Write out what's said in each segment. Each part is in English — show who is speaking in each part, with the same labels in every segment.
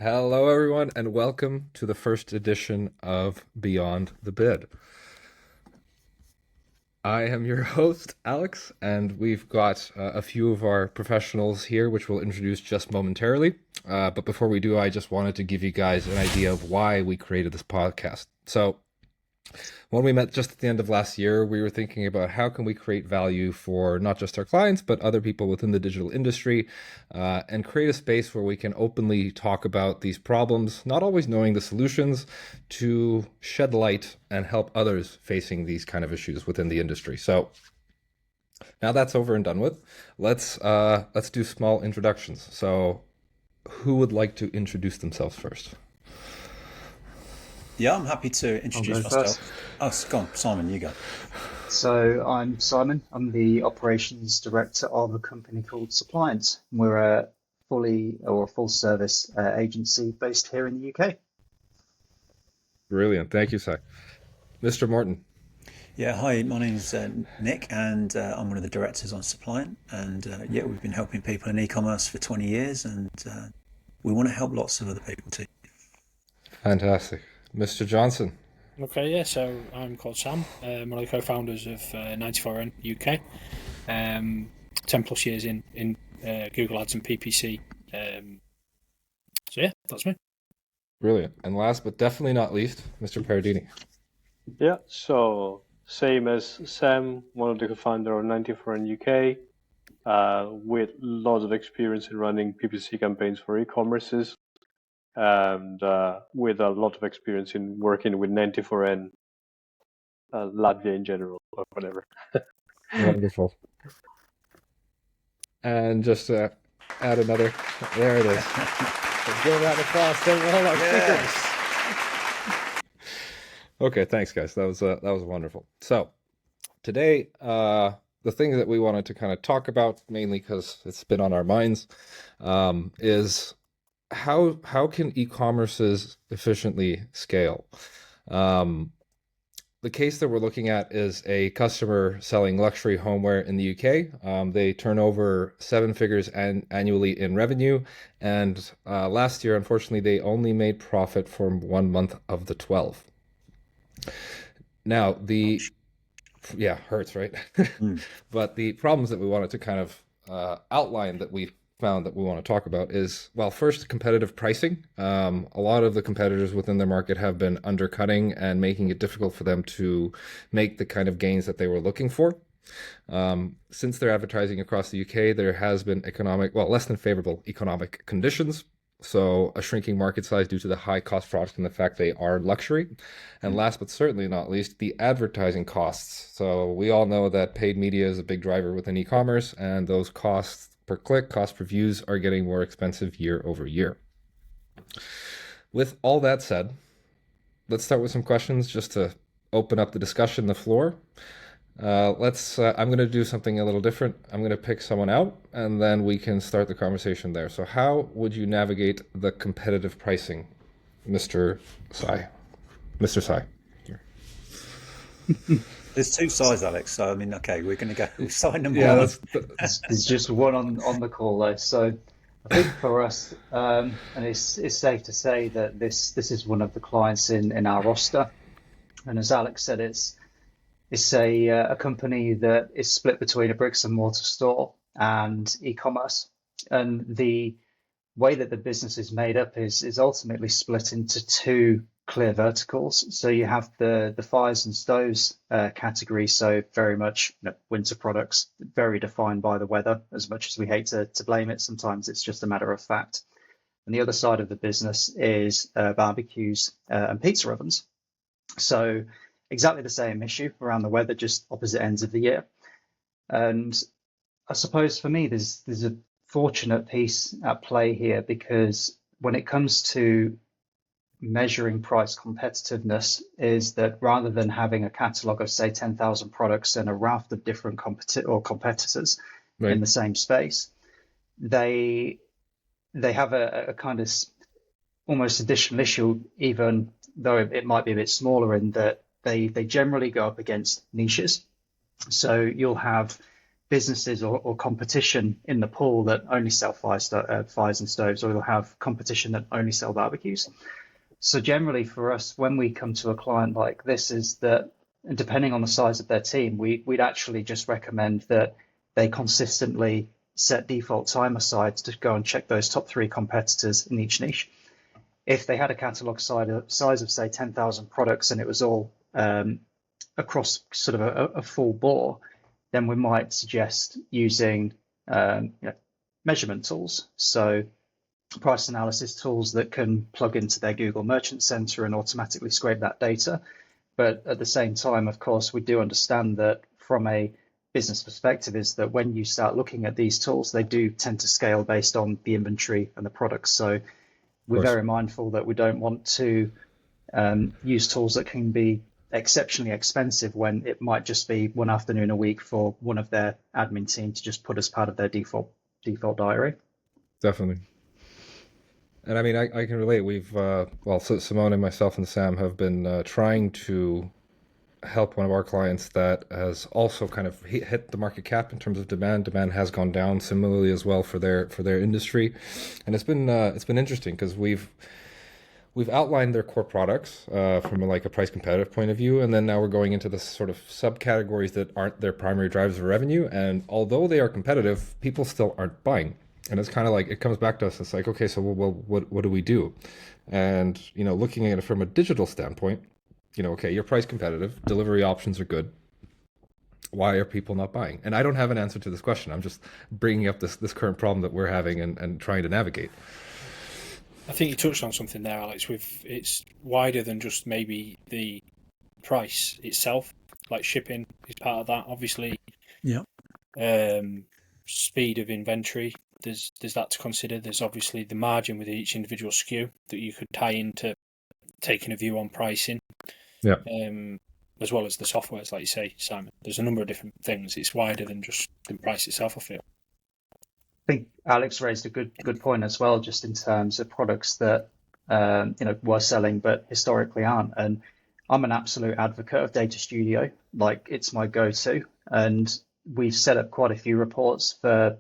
Speaker 1: Hello, everyone, and welcome to the first edition of Beyond the Bid. I am your host, Alex, and we've got a few of our professionals here, which we'll introduce just momentarily. But before we do, I just wanted to give you guys an idea of why we created this podcast. So, when we met just at the end of last year, we were thinking about how can we create value for not just our clients, but other people within the digital industry, and create a space where we can openly talk about these problems, not always knowing the solutions, to shed light and help others facing these kind of issues within the industry. So now that's over and done with, let's do small introductions. So who would like to introduce themselves first?
Speaker 2: Yeah, I'm happy to
Speaker 3: I'll
Speaker 2: introduce
Speaker 3: go
Speaker 2: myself.
Speaker 3: first.
Speaker 2: Oh, go on, Simon, you go.
Speaker 3: So I'm Simon. I'm the operations director of a company called Suppliant. We're a full service agency based here in the UK.
Speaker 1: Brilliant. Thank you, Si. Mr. Morton.
Speaker 2: Yeah, hi, my name's Nick, and I'm one of the directors on Suppliant. And yeah, we've been helping people in e-commerce for 20 years, and we want to help lots of other people too.
Speaker 1: Fantastic. Mr. Johnson.
Speaker 4: Okay, yeah, so I'm called Sam. One of the co-founders of 94N UK. 10 plus years in Google Ads and PPC. So yeah, that's me.
Speaker 1: Brilliant. And last but definitely not least, Mr. Paradini.
Speaker 5: Yeah, so same as Sam, one of the co-founder of 94N UK, with lots of experience in running PPC campaigns for e-commerces, and with a lot of experience in working with 94N, Latvia in general, or whatever.
Speaker 1: Wonderful. And just to add another, there it is. Give that across. Don't roll our fingers. Okay, thanks, guys. That was wonderful. So today, the thing that we wanted to kind of talk about, mainly because it's been on our minds, is how can e-commerces efficiently scale? The case that we're looking at is a customer selling luxury homeware in the UK. They turn over 7 figures annually in revenue, and last year, unfortunately, they only made profit for 1 month of the 12. Now, hurts, right? But the problems that we wanted to kind of outline that we found that we want to talk about is, well, first, competitive pricing. A lot of the competitors within the market have been undercutting and making it difficult for them to make the kind of gains that they were looking for. Since they're advertising across the UK, there has been less than favorable economic conditions. So a shrinking market size due to the high cost product and the fact they are luxury. And last but certainly not least, the advertising costs. So we all know that paid media is a big driver within e-commerce, and those costs per click, cost per views are getting more expensive year over year. With all that said, let's start with some questions just to open up the discussion, the floor. I'm going to do something a little different. I'm going to pick someone out, and then we can start the conversation there. So how would you navigate the competitive pricing, Mr. Sai? Mr. Sai.
Speaker 2: There's 2 sides, Alex. So I mean, okay, we're going to go side number
Speaker 1: Yeah,
Speaker 2: one.
Speaker 3: There's just one on the call though. So I think for us, and it's safe to say that this is one of the clients in our roster. And as Alex said, it's a company that is split between a bricks and mortar store and e-commerce. And the way that the business is made up is ultimately split into 2 clear verticals. So you have the fires and stoves category, so very much winter products, very defined by the weather. As much as we hate to blame it, sometimes it's just a matter of fact. And the other side of the business is barbecues and pizza ovens. So exactly the same issue around the weather, just opposite ends of the year. And I suppose for me, there's a fortunate piece at play here, because when it comes to measuring price competitiveness, is that rather than having a catalog of, say, 10,000 products and a raft of different competitors
Speaker 1: Right.
Speaker 3: in the same space, they have a kind of almost additional issue, even though it might be a bit smaller, in that they generally go up against niches. So you'll have businesses or competition in the pool that only sell fires and stoves, or they'll have competition that only sell barbecues. So generally for us, when we come to a client like this, is that depending on the size of their team, we'd actually just recommend that they consistently set default time aside to go and check those top 3 competitors in each niche. If they had a catalog size of say 10,000 products and it was all across sort of a full bore, then we might suggest using measurement tools. So price analysis tools that can plug into their Google Merchant Center and automatically scrape that data. But at the same time, of course, we do understand that from a business perspective is that when you start looking at these tools, they do tend to scale based on the inventory and the products. So we're very mindful that we don't want to use tools that can be exceptionally expensive when it might just be one afternoon a week for one of their admin team to just put as part of their default diary.
Speaker 1: Definitely. And I mean, I can relate. We've, so Simone and myself and Sam have been trying to help one of our clients that has also kind of hit the market cap in terms of demand. Demand has gone down similarly as well for their industry, and it's been interesting because we've outlined their core products from like a price competitive point of view, and then now we're going into the sort of subcategories that aren't their primary drivers of revenue. And although they are competitive, people still aren't buying. And it's kind of like, it comes back to us. It's like, okay, so what do we do? And, looking at it from a digital standpoint, okay, you're price competitive, delivery options are good. Why are people not buying? And I don't have an answer to this question. I'm just bringing up this current problem that we're having and trying to navigate.
Speaker 4: I think you touched on something there, Alex. It's wider than just maybe the price itself. Like shipping is part of that, obviously.
Speaker 2: Yeah.
Speaker 4: Speed of inventory. There's that to consider. There's obviously the margin with each individual SKU that you could tie into taking a view on pricing.
Speaker 1: Yeah.
Speaker 4: As well as the softwares, like you say, Simon. There's a number of different things. It's wider than just the price itself, I feel.
Speaker 3: I think Alex raised a good point as well, just in terms of products that were selling but historically aren't. And I'm an absolute advocate of Data Studio. Like, it's my go-to, and we've set up quite a few reports for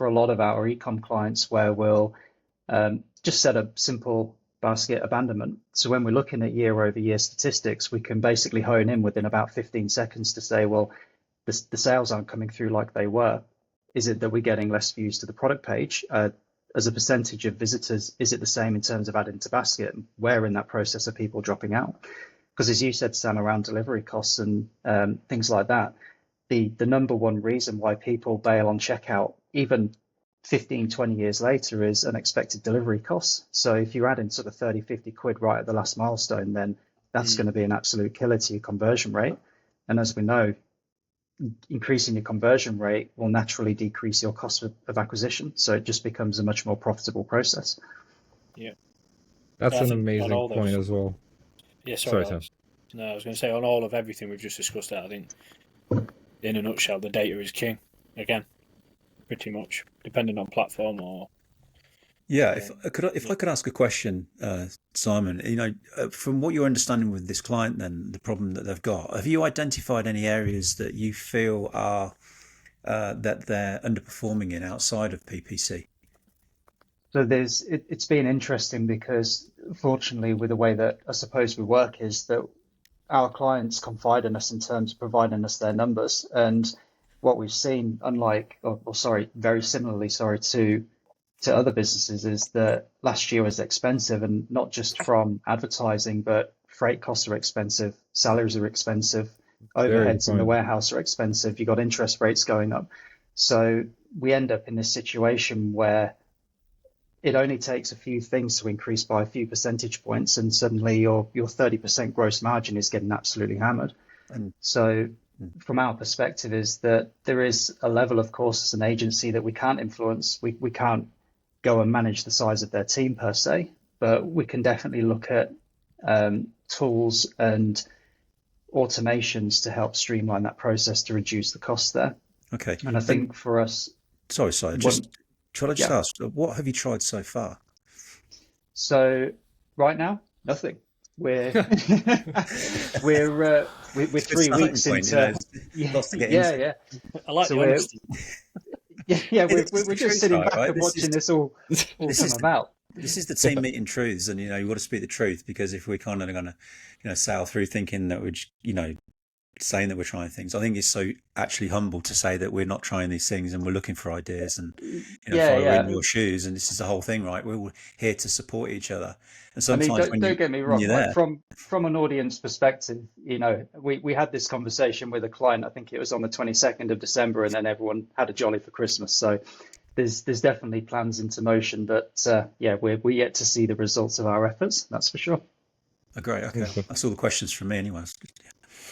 Speaker 3: a lot of our eCom clients where we'll just set up simple basket abandonment. So when we're looking at year-over-year statistics, we can basically hone in within about 15 seconds to say, well, the sales aren't coming through like they were. Is it that we're getting less views to the product page? As a percentage of visitors, is it the same in terms of adding to basket? Where in that process are people dropping out? Because as you said, Sam, around delivery costs and things like that, the number one reason why people bail on checkout, even 15, 20 years later, is unexpected delivery costs. So if you're adding sort of 30, 50 quid right at the last milestone, then that's going to be an absolute killer to your conversion rate. And as we know, increasing your conversion rate will naturally decrease your cost of acquisition. So it just becomes a much more profitable process.
Speaker 4: Yeah.
Speaker 1: That's an amazing point as well.
Speaker 4: Yeah, sorry
Speaker 1: Sam.
Speaker 4: No, I was going to say, on all of everything we've just discussed there, I think, in a nutshell, the data is king. Again, pretty much, depending on platform or...
Speaker 2: Yeah, if I could ask a question, Simon, from what you're understanding with this client, then the problem that they've got, have you identified any areas that you feel are that they're underperforming in outside of PPC?
Speaker 3: So it's been interesting because, fortunately, with the way that I suppose we work, is that our clients confide in us in terms of providing us their numbers. And what we've seen, very similarly to other businesses, is that last year was expensive, and not just from advertising, but freight costs are expensive, salaries are expensive, overheads in the warehouse are expensive, you got interest rates going up. So we end up in this situation where it only takes a few things to increase by a few percentage points, and suddenly your 30% gross margin is getting absolutely hammered. And so from our perspective is that there is a level, of course, as an agency that we can't influence. We can't go and manage the size of their team per se, but we can definitely look at tools and automations to help streamline that process to reduce the cost there.
Speaker 2: Okay.
Speaker 3: And I think for us...
Speaker 2: Sorry, just ask, what have you tried so far?
Speaker 3: So right now, nothing. we're we're 3 weeks into
Speaker 2: Lots to get
Speaker 3: yeah,
Speaker 2: into.
Speaker 3: yeah.
Speaker 4: I like
Speaker 3: So
Speaker 4: the
Speaker 3: we're
Speaker 4: honesty.
Speaker 3: yeah,
Speaker 2: This is
Speaker 3: we're
Speaker 2: the
Speaker 3: just
Speaker 2: truth,
Speaker 3: sitting back
Speaker 2: right?
Speaker 3: and
Speaker 2: This is
Speaker 3: watching this all
Speaker 2: this
Speaker 3: come
Speaker 2: is
Speaker 3: about.
Speaker 2: this is the team meeting truths, and you got to speak the truth, because if we're kind of going to sail through thinking that we're saying that we're trying things, I think it's so actually humble to say that we're not trying these things and we're looking for ideas. And if
Speaker 3: Yeah,
Speaker 2: I were in
Speaker 3: yeah.
Speaker 2: your shoes, and this is the whole thing, right? We're all here to support each other, and
Speaker 3: I mean,
Speaker 2: sometimes when
Speaker 3: don't get me
Speaker 2: when
Speaker 3: wrong.
Speaker 2: you're
Speaker 3: Like
Speaker 2: there,
Speaker 3: from an audience perspective, we had this conversation with a client. I think it was on the 22nd of December, and then everyone had a jolly for Christmas. So there's definitely plans into motion, but yeah, we're yet to see the results of our efforts. That's for sure.
Speaker 2: oh, great, okay, that's all the questions from me, anyway.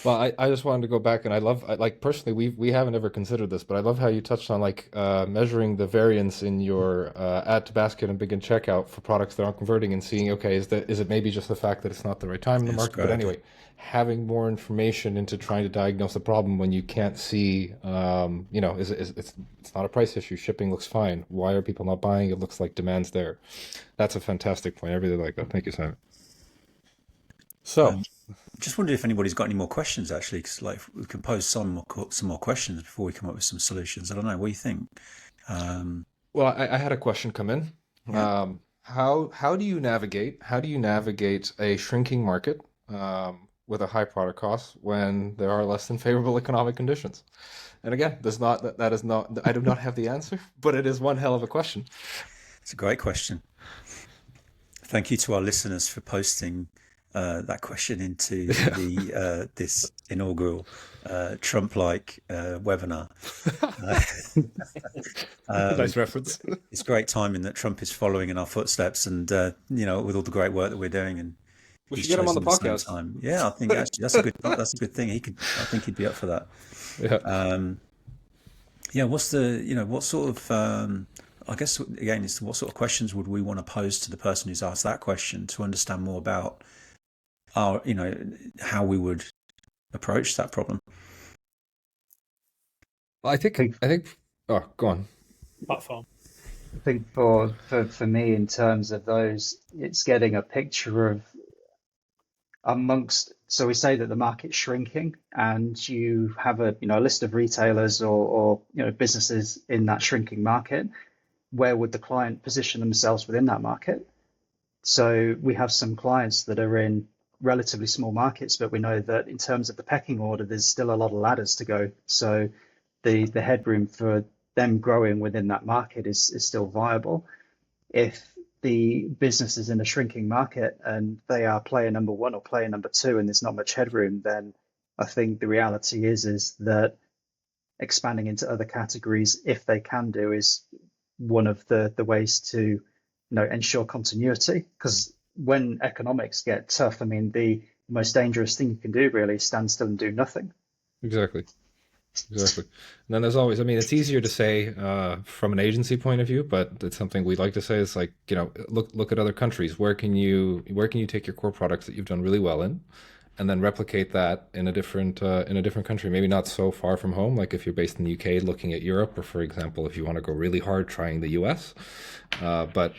Speaker 1: Well, I just wanted to go back, and like personally, we haven't ever considered this, but I love how you touched on like measuring the variance in your add to basket and begin checkout for products that aren't converting, and seeing, okay, is it maybe just the fact that it's not the right time in the
Speaker 2: Yes,
Speaker 1: market?
Speaker 2: great
Speaker 1: But
Speaker 2: idea.
Speaker 1: anyway, having more information into trying to diagnose the problem when you can't see, it's not a price issue. Shipping looks fine. Why are people not buying? It looks like demand's there. That's a fantastic point. I really like that. Thank you, Simon. So.
Speaker 2: Just wondered if anybody's got any more questions, actually, because like we can pose some more questions before we come up with some solutions. I don't know. What do you think?
Speaker 1: Well, I had a question come in.
Speaker 2: Yeah.
Speaker 1: How do you navigate a shrinking market with a high product cost when there are less than favorable economic conditions? And again, that is not I do not have the answer, but it is one hell of a question.
Speaker 2: It's a great question. Thank you to our listeners for posting that question into the this inaugural Trump-like webinar.
Speaker 1: Nice reference.
Speaker 2: It's great timing that Trump is following in our footsteps, and with all the great work that we're doing, and
Speaker 1: We
Speaker 2: he's
Speaker 1: should get him on the
Speaker 2: chosen the same
Speaker 1: podcast.
Speaker 2: time. Yeah, I think actually that's a good thing. I think he'd be up for that.
Speaker 1: Yeah.
Speaker 2: Yeah, what's what sort of I guess again, it's what sort of questions would we want to pose to the person who's asked that question to understand more about our how we would approach that problem.
Speaker 1: Well, I think. Oh, go on.
Speaker 4: Platform.
Speaker 3: I think for me, in terms of those, it's getting a picture of amongst. So we say that the market's shrinking, and you have a list of retailers or businesses in that shrinking market. Where would the client position themselves within that market? So we have some clients that are in relatively small markets, but we know that in terms of the pecking order, there's still a lot of ladders to go. So the headroom for them growing within that market is still viable. If the business is in a shrinking market and they are player number one or player number two and there's not much headroom, then I think the reality is that expanding into other categories, if they can do, is one of the ways to ensure continuity. Because when economics get tough, I mean, the most dangerous thing you can do really is stand still and do nothing.
Speaker 1: Exactly. And then there's always, I mean, it's easier to say from an agency point of view, but it's something we like to say. It's like, look at other countries. Where can you take your core products that you've done really well in, and then replicate that in a different country, maybe not so far from home. Like if you're based in the UK, looking at Europe, or for example, if you want to go really hard, trying the US. But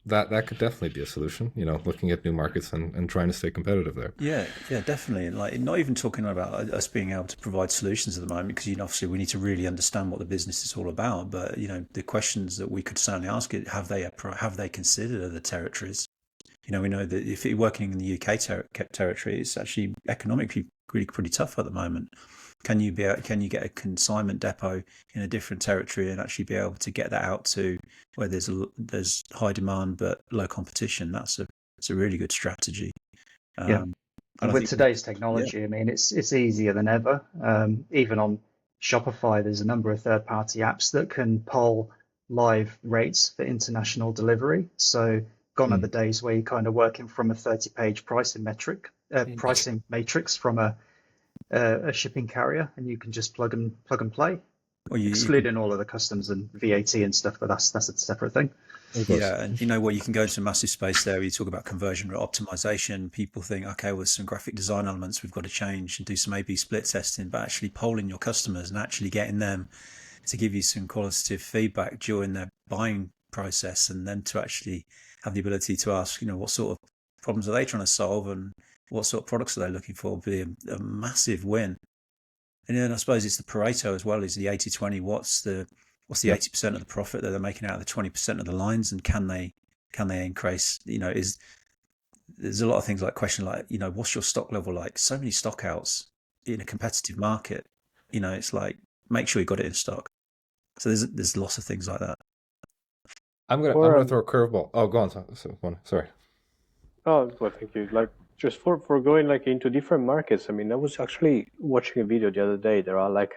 Speaker 1: that could definitely be a solution, looking at new markets and trying to stay competitive there.
Speaker 2: Yeah, definitely. And like, not even talking about us being able to provide solutions at the moment, because obviously we need to really understand what the business is all about. But the questions that we could certainly ask it: have they considered other territories? We know that if you're working in the UK territory, it's actually economically really pretty tough at the moment. Can you get a consignment depot in a different territory and actually be able to get that out to where there's high demand but low competition? That's a really good strategy.
Speaker 3: Yeah. And with today's technology, I mean, it's easier than ever. Even on Shopify, there's a number of third-party apps that can poll live rates for international delivery. So gone are the days where you're kind of working from a 30-page pricing matrix from a shipping carrier, and you can just plug and play, excluding all of the customs and VAT and stuff. But that's a separate thing.
Speaker 2: Yeah, and you can go into a massive space there where you talk about conversion rate optimization. People think, okay, well, there's some graphic design elements we've got to change and do some A/B split testing, but actually polling your customers and actually getting them to give you some qualitative feedback during their buying process, and then to actually have the ability to ask, what sort of problems are they trying to solve, and what sort of products are they looking for, would be a massive win. And then I suppose it's the Pareto as well, is the 80-20. What's the 80% of the profit that they're making out of the 20% of the lines, and can they increase? There's a lot of things like question like, what's your stock level like? So many stock outs in a competitive market. It's like, make sure you got it in stock. So there's lots of things like that.
Speaker 1: I'm gonna throw a curveball. Oh, go on. Sorry.
Speaker 5: Oh, well, thank you. Like, just for going like into different markets. I mean, I was actually watching a video the other day. There are like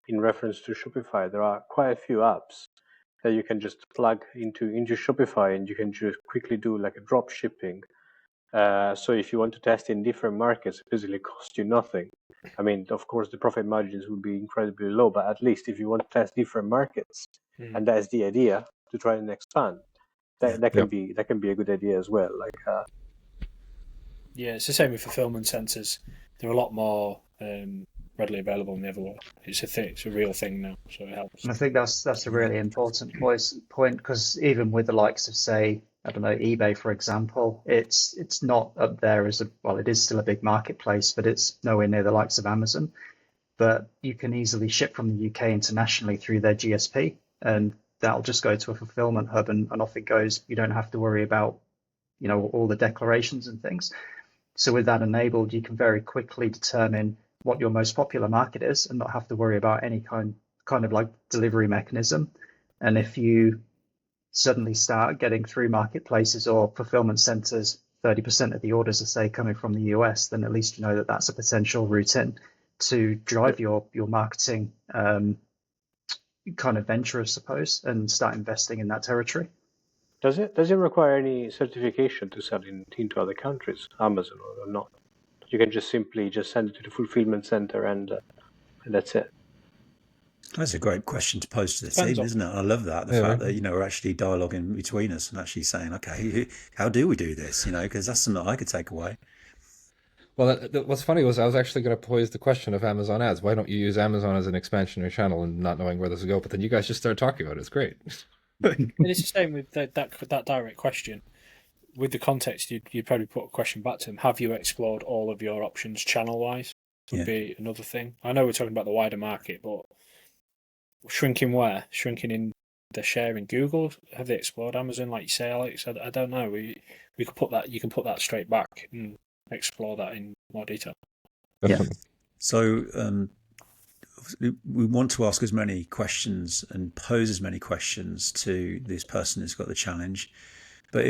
Speaker 5: in reference to Shopify, there are quite a few apps that you can just plug into Shopify, and you can just quickly do like a drop shipping. So if you want to test in different markets, it basically costs you nothing. I mean, of course, the profit margins will be incredibly low, but at least if you want to test different markets, and that's the idea, to try and expand, that can be a good idea as well. Like,
Speaker 4: yeah, it's the same with fulfillment centers. They're a lot more readily available than they ever were. It's a thing. It's a real thing now, so it helps.
Speaker 3: And I think that's a really important point, because even with the likes of, say, I don't know, eBay, for example, it's not up there as it is still a big marketplace, but it's nowhere near the likes of Amazon. But you can easily ship from the UK internationally through their GSP, and that'll just go to a fulfillment hub, and off it goes. You don't have to worry about, all the declarations and things. So with that enabled, you can very quickly determine what your most popular market is and not have to worry about any kind of like delivery mechanism. And if you suddenly start getting through marketplaces or fulfillment centers, 30% of the orders are, say, coming from the US, then at least you know that that's a potential route in to drive your marketing kind of venture, I suppose, and start investing in that territory.
Speaker 5: does it require any certification to sell into other countries, Amazon, or not? You can just simply send it to the fulfillment center, and that's it.
Speaker 2: That's a great question to pose to the team, isn't it? I love that. The fact that, we're actually dialoguing between us and actually saying, okay, how do we do this? Because that's something I could take away.
Speaker 1: Well, what's funny was I was actually going to pose the question of Amazon ads. Why don't you use Amazon as an expansionary channel, and not knowing where this will go? But then you guys just started talking about it. It's great.
Speaker 4: And it's the same with that direct question. With the context, you'd probably put a question back to them. Have you explored all of your options channel-wise? Would be another thing. I know we're talking about the wider market, but shrinking where? Shrinking in the share in Google? Have they explored Amazon, like you say, Alex? I don't know. We could put that. You can put that straight back and explore that in more detail.
Speaker 1: Definitely.
Speaker 2: Yeah. So we want to ask as many questions and pose as many questions to this person who's got the challenge. But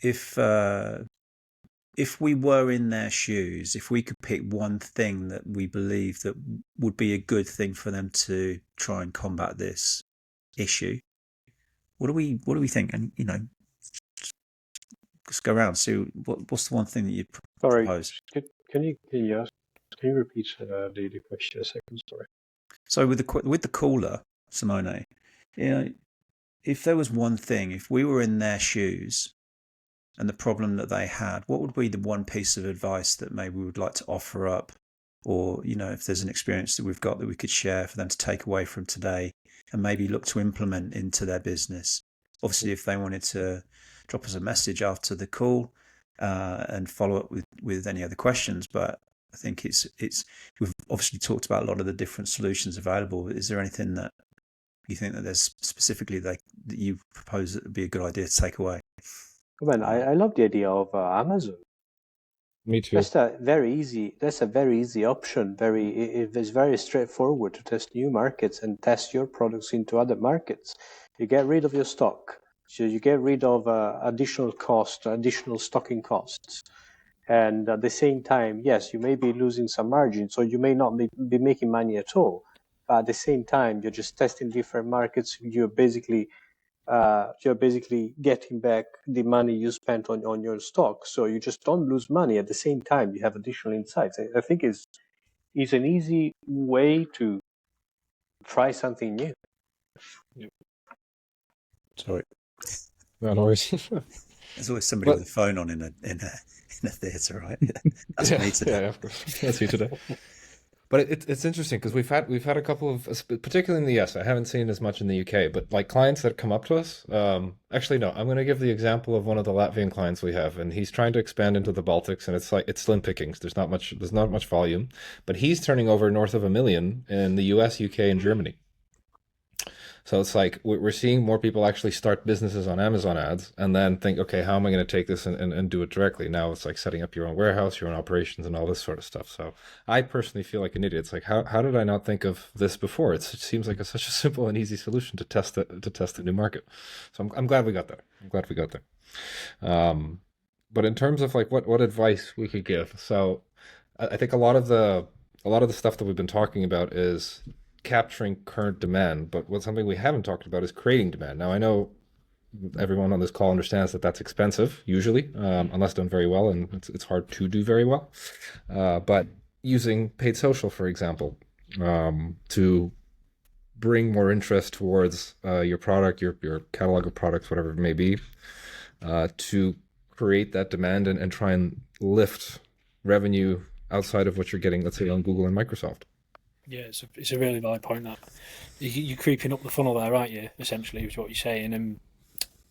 Speaker 2: if we were in their shoes, if we could pick one thing that we believe that would be a good thing for them to try and combat this issue, what do we think? And just go around. So what's the one thing that you'd propose?
Speaker 5: Sorry, can you repeat the question a second? Sorry.
Speaker 2: So with the caller, Simone, if there was one thing, if we were in their shoes and the problem that they had, what would be the one piece of advice that maybe we would like to offer up? Or, if there's an experience that we've got that we could share for them to take away from today and maybe look to implement into their business. Obviously, if they wanted to drop us a message after the call and follow up with any other questions, but I think we've obviously talked about a lot of the different solutions available. Is there anything that you think that there's specifically that you propose that would be a good idea to take away?
Speaker 5: Well, I love the idea of Amazon.
Speaker 1: Me too.
Speaker 5: That's a very easy option. It's very straightforward to test new markets and test your products into other markets. You get rid of your stock, so you get rid of additional stocking costs, and at the same time, yes, you may be losing some margin, so you may not be making money at all. But at the same time, you're just testing different markets. You're basically getting back the money you spent on your stock, so you just don't lose money. At the same time, you have additional insights. I think it's an easy way to try something new.
Speaker 1: Yep.
Speaker 2: Sorry,
Speaker 1: not always.
Speaker 2: There's always somebody with a phone on in a theatre, right? That's me today.
Speaker 1: Yeah, of course. That's you today. But it's interesting because we've had a couple of, particularly in the US. I haven't seen as much in the UK, but like clients that come up to us. Actually, no, I'm going to give the example of one of the Latvian clients we have, and he's trying to expand into the Baltics, and it's slim pickings. There's not much volume, but he's turning over north of 1 million in the US, UK, and Germany. So it's like we're seeing more people actually start businesses on Amazon ads and then think, okay, how am I going to take this and do it directly? Now it's like setting up your own warehouse, your own operations, and all this sort of stuff. So I personally feel like an idiot. It's like, how did I not think of this before? It seems like such a simple and easy solution to test a new market. So I'm glad we got there. I'm glad we got there. But in terms of like what advice we could give, so I think a lot of the stuff that we've been talking about is capturing current demand, but what's something we haven't talked about is creating demand. Now, I know everyone on this call understands that that's expensive, usually, unless done very well, and it's hard to do very well. But using paid social, for example, to bring more interest towards your product, your catalog of products, whatever it may be, to create that demand and try and lift revenue outside of what you're getting, let's say, on Google and Microsoft.
Speaker 4: Yeah, it's a really valid point that you're creeping up the funnel there, aren't you? Essentially, is what you're saying. And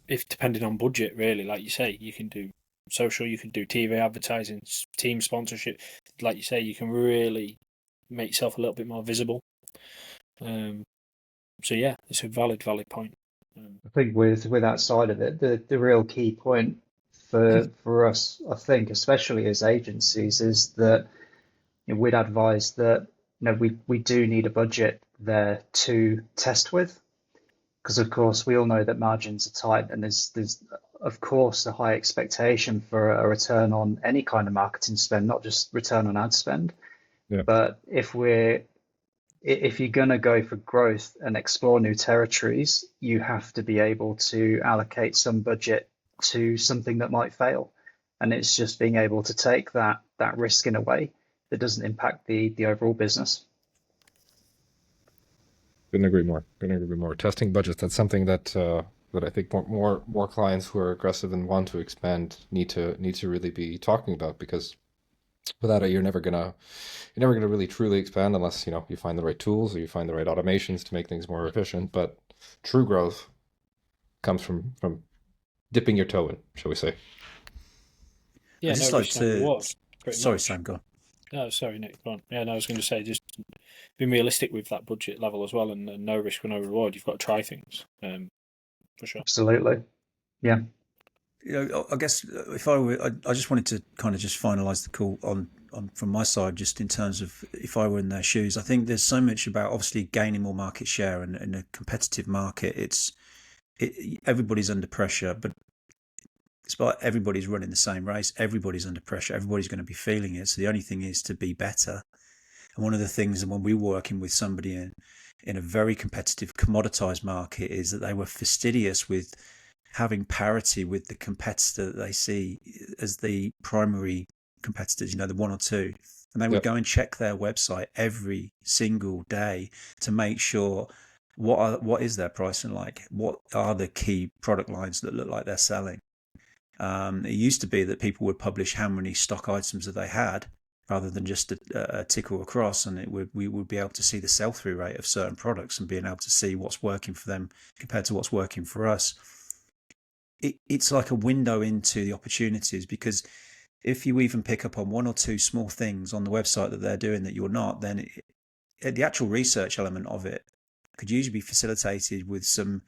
Speaker 4: if depending on budget, really, like you say, you can do social, you can do TV advertising, team sponsorship. Like you say, you can really make yourself a little bit more visible. So yeah, it's a valid point.
Speaker 3: I think with that side of it, the real key point for us, I think, especially as agencies, is that we'd advise that we do need a budget there to test with, because of course we all know that margins are tight, and there's of course a high expectation for a return on any kind of marketing spend, not just return on ad spend.
Speaker 1: Yeah.
Speaker 3: But if you're going to go for growth and explore new territories, you have to be able to allocate some budget to something that might fail. And it's just being able to take that risk in a way that doesn't impact the overall business.
Speaker 1: Couldn't agree more. Couldn't agree more. Testing budgets, that's something that I think more clients who are aggressive and want to expand need to really be talking about, because without it, you're never gonna really truly expand unless you find the right tools or you find the right automations to make things more efficient. But true growth comes from dipping your toe in, shall we say?
Speaker 4: Yeah,
Speaker 2: I'd just
Speaker 4: no
Speaker 2: like
Speaker 4: risk, no
Speaker 2: to.
Speaker 4: reward. Pretty
Speaker 2: Sorry,
Speaker 4: much.
Speaker 2: Sam, go on.
Speaker 4: No, sorry, Nick. Go on. Yeah, no, I was going to say just being realistic with that budget level as well, and no risk with no reward. You've got to try things, for sure.
Speaker 3: Absolutely. Yeah.
Speaker 2: I guess if I were, I just wanted to kind of just finalise the call on from my side, just in terms of if I were in their shoes. I think there's so much about obviously gaining more market share, and in a competitive market, everybody's under pressure, but despite everybody's running the same race, everybody's under pressure, everybody's going to be feeling it. So the only thing is to be better. And one of the things, when we were working with somebody in a very competitive, commoditized market, is that they were fastidious with having parity with the competitor that they see as the primary competitors, the one or two. And they would go and check their website every single day to make sure what is their pricing like, what are the key product lines that look like they're selling. It used to be that people would publish how many stock items that they had, rather than just a tick or a cross, and we would be able to see the sell-through rate of certain products and being able to see what's working for them compared to what's working for us. It's like a window into the opportunities, because if you even pick up on one or two small things on the website that they're doing that you're not, then the actual research element of it could usually be facilitated with some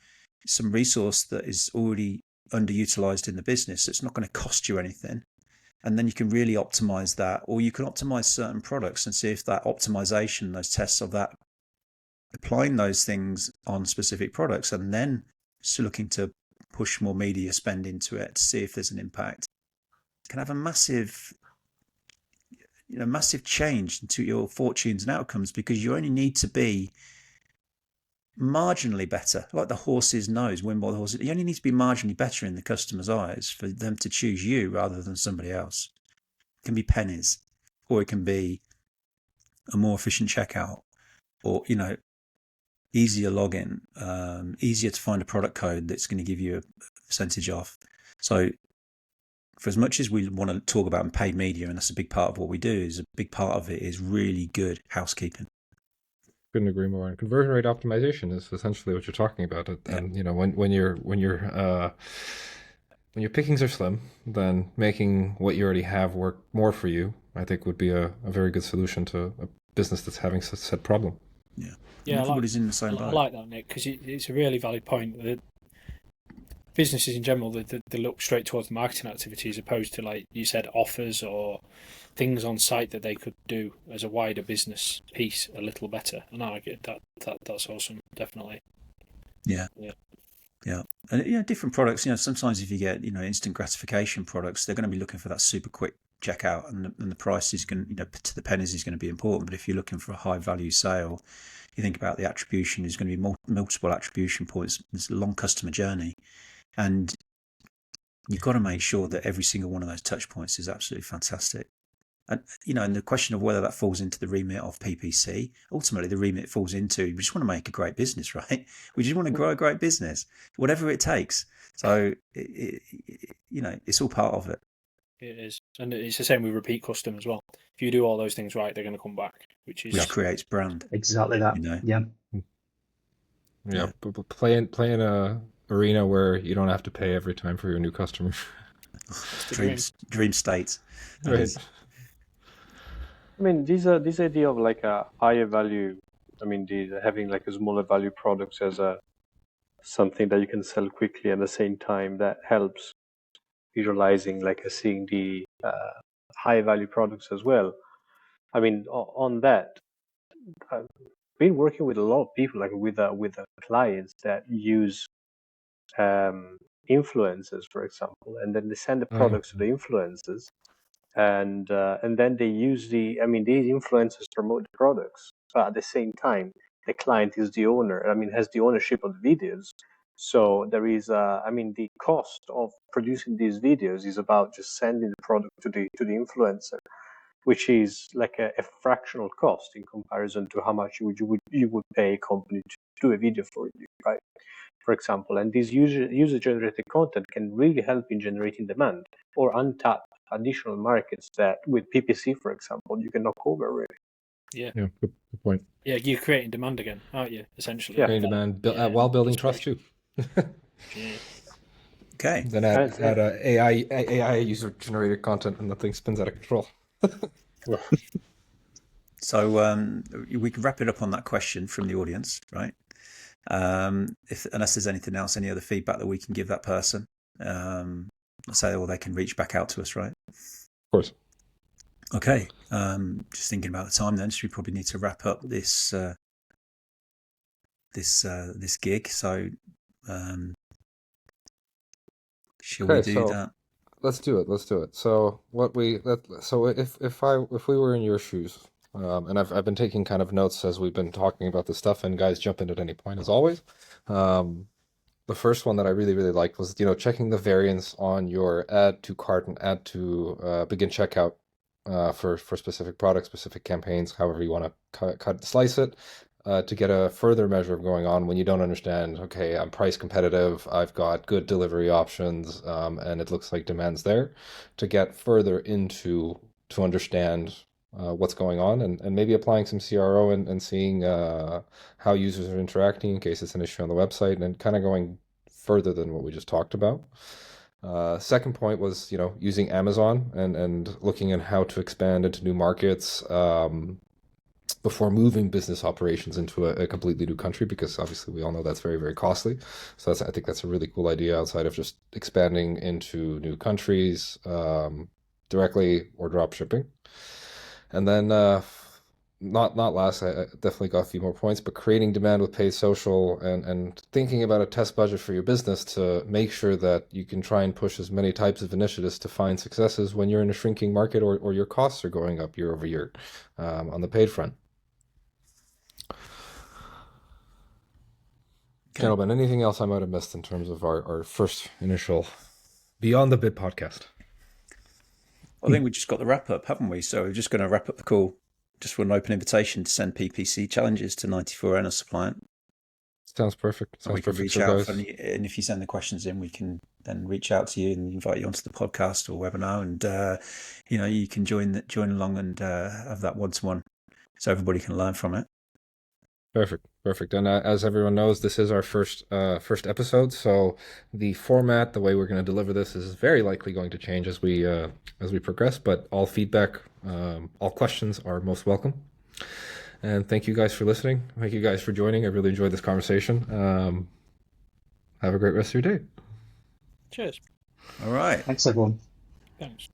Speaker 2: resource that is already underutilized in the business. It's not going to cost you anything, and then you can really optimize that, or you can optimize certain products and see if that optimization, those tests of that, applying those things on specific products, and then still looking to push more media spend into it to see if there's an impact, can have a massive change into your fortunes and outcomes, because you only need to be marginally better, like the horse's nose, win by the horse. You only need to be marginally better in the customer's eyes for them to choose you rather than somebody else. It can be pennies, or it can be a more efficient checkout, or easier login, easier to find a product code that's going to give you a percentage off. So for as much as we want to talk about paid media, and that's a big part of what we do, is a big part of it is really good housekeeping.
Speaker 1: Couldn't agree more. And conversion rate optimization is essentially what you're talking about. And when your pickings are slim, then making what you already have work more for you, I think, would be a very good solution to a business that's having such a set problem.
Speaker 2: Yeah,
Speaker 4: Yeah,
Speaker 2: everybody's in the same
Speaker 4: I
Speaker 2: boat.
Speaker 4: like that, Nick, because it's a really valid point. That businesses in general, they look straight towards the marketing activity as opposed to, like you said, offers or things on site that they could do as a wider business piece a little better. And I get that's awesome, definitely.
Speaker 2: Yeah. And different products. Sometimes if you get instant gratification products, they're going to be looking for that super quick checkout, and the price is going to the pennies is going to be important. But if you're looking for a high value sale, you think about the attribution. There's going to be multiple attribution points. It's a long customer journey, and you've got to make sure that every single one of those touch points is absolutely fantastic. And and the question of whether that falls into the remit of PPC, ultimately the remit falls into, we just want to make a great business, right? We just want to grow a great business, whatever it takes. So it's all part of it.
Speaker 4: It is, and it's the same with repeat custom as well. If you do all those things right, they're going to come back, which
Speaker 2: creates brand.
Speaker 3: Exactly that.
Speaker 1: Yeah. But play in a arena where you don't have to pay every time for your new customer.
Speaker 2: Dream state.
Speaker 1: Right.
Speaker 5: I mean, this idea of like a higher value, I mean, having like a smaller value products as something that you can sell quickly at the same time, that helps visualizing, like seeing the high value products as well. I mean, on that, I've been working with a lot of people, like with clients that use influencers, for example, and then they send the products to the influencers. And then they use these influencers promote the products, but at the same time, the client is the owner. Has the ownership of the videos. So there is, the cost of producing these videos is about just sending the product to the influencer, which is like a fractional cost in comparison to how much you would pay a company to do a video for you, right? For example, and this user-generated content can really help in generating demand or untap additional markets that with PPC, for example, you cannot cover really.
Speaker 4: Yeah,
Speaker 1: good point.
Speaker 4: Yeah, you're creating demand again, aren't you? Essentially,
Speaker 1: creating demand while building trust too.
Speaker 2: Okay.
Speaker 1: Then add AI user-generated content, and the thing spins out of control.
Speaker 2: So we can wrap it up on that question from the audience, right? Unless there's anything else, any other feedback that we can give that person, or they can reach back out to us, right?
Speaker 1: Of course.
Speaker 2: Okay. Just thinking about the time then, so we probably need to wrap up this gig. So shall we do that?
Speaker 1: Let's do it. So if we were in your shoes, and I've been taking kind of notes as we've been talking about this stuff, and guys jump in at any point as always. The first one that I really, really liked was, checking the variance on your add to cart and add to begin checkout for specific products, specific campaigns, however you want to cut slice it, to get a further measure of going on when you don't understand, okay, I'm price competitive, I've got good delivery options, and it looks like demand's there, to get further into to understand what's going on, and maybe applying some CRO and seeing how users are interacting in case it's an issue on the website, and kind of going further than what we just talked about. Second point was, using Amazon and looking at how to expand into new markets before moving business operations into a completely new country, because obviously we all know that's very, very costly. So I think that's a really cool idea outside of just expanding into new countries directly or drop shipping. And then not last, I definitely got a few more points, but creating demand with paid social and thinking about a test budget for your business to make sure that you can try and push as many types of initiatives to find successes when you're in a shrinking market or your costs are going up year over year on the paid front. Okay. Gentlemen, anything else I might have missed in terms of our first initial Beyond the Bid podcast?
Speaker 2: I think we just got the wrap up, haven't we? So we're just going to wrap up the call just with an open invitation to send PPC challenges to 94N as a client.
Speaker 1: Sounds perfect.
Speaker 2: We can reach out, and if you send the questions in, we can then reach out to you and invite you onto the podcast or webinar, and you can join along and have that one-to-one, so everybody can learn from it.
Speaker 1: Perfect. And as everyone knows, this is our first episode, so the format, the way we're going to deliver this, is very likely going to change as we progress. But all feedback, all questions are most welcome. And thank you guys for listening. Thank you guys for joining. I really enjoyed this conversation. Have a great rest of your day.
Speaker 4: Cheers.
Speaker 2: All right.
Speaker 3: Thanks, everyone.
Speaker 4: Thanks.